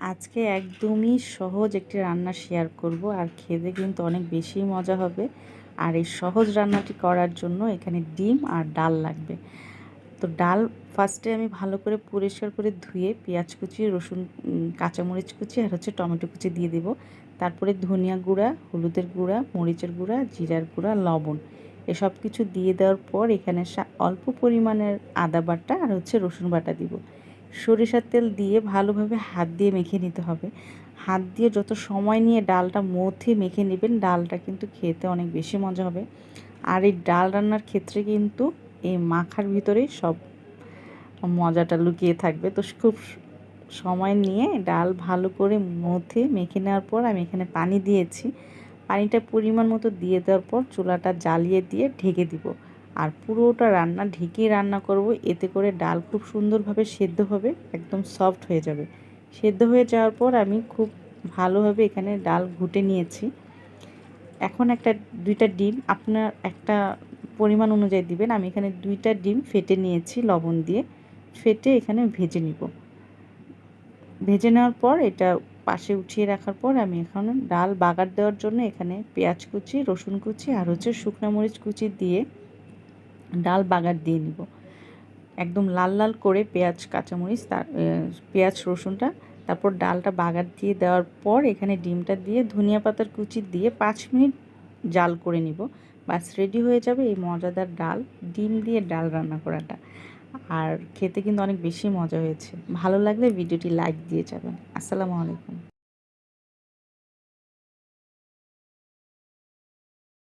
আজকে একদমই সহজ একটি রান্না শেয়ার করব, আর খেতে কিন্তু অনেক বেশি মজা হবে। আর এই সহজ রান্নাটি করার জন্য এখানে ডিম আর ডাল লাগবে। তো ডাল ফার্স্টে আমি ভালো করে পরিষ্কার করে ধুয়ে পেঁয়াজ কুচি, রসুন, কাঁচামরিচ কুচি আর টমেটো কুচি দিয়ে দেব। তারপরে ধনিয়া গুঁড়া, হলুদের গুঁড়া, মরিচের গুঁড়া, জিরার গুঁড়া, লবণ এসব কিছু দিয়ে দেওয়ার পর এখানে অল্প পরিমাণের আদা বাটা আর রসুন বাটা দিব। সরিষার তেল দিয়ে ভালোভাবে হাত দিয়ে মেখে নিতে হবে। হাত দিয়ে যত সময় নিয়ে ডালটা মথে মেখে নেবেন, ডালটা কিন্তু খেতে অনেক বেশি মজা হবে। আর এই ডাল রান্নার ক্ষেত্রে কিন্তু এই মাখার ভিতরেই সব মজাটা লুকিয়ে থাকবে। তো খুব সময় নিয়ে ডাল ভালো করে মথে মেখে নেওয়ার পর আমি এখানে পানি দিয়েছি। পানিটা পরিমাণ মতো দিয়ে দেওয়ার পর চুলাটা জ্বালিয়ে দিয়ে ঢেকে দিব। আর পুরোটা রান্না ঢেকেই রান্না করব, এতে করে ডাল খুব সুন্দরভাবে সেদ্ধ হবে, একদম সফট হয়ে যাবে। সেদ্ধ হয়ে যাওয়ার পর আমি খুব ভালোভাবে এখানে ডাল ঘুটে নিয়েছি। এখন দুইটা ডিম আপনার একটা পরিমাণ অনুযায়ী দিবেন। আমি এখানে 2টা ডিম ফেটে নিয়েছি লবণ দিয়ে, ফেটে এখানে ভেজে নিব। ভেজে নেওয়ার পর এটা পাশে উঠিয়ে রাখার পর আমি এখন ডাল বাগার দেওয়ার জন্য এখানে পেঁয়াজ কুচি, রসুন কুচি আর শুকনো মরিচ কুচি দিয়ে ডাল বাগার দিয়ে নিব। একদম লাল লাল করে পেঁয়াজ, কাঁচামরিচ, পেঁয়াজ রসুনটা, তারপর ডালটা বাগার দিয়ে দেওয়ার পর এখানে ডিমটা দিয়ে ধনিয়া পাতার কুচি দিয়ে 5 মিনিট জাল করে নিব। বাস রেডি হয়ে যাবে এই মজাদার ডাল, ডিম দিয়ে ডাল রান্না করাটা। আর খেতে কিন্তু অনেক বেশি মজা হয়েছে। ভালো লাগলে ভিডিওটি লাইক দিয়ে যাবেন। আসসালামু আলাইকুম।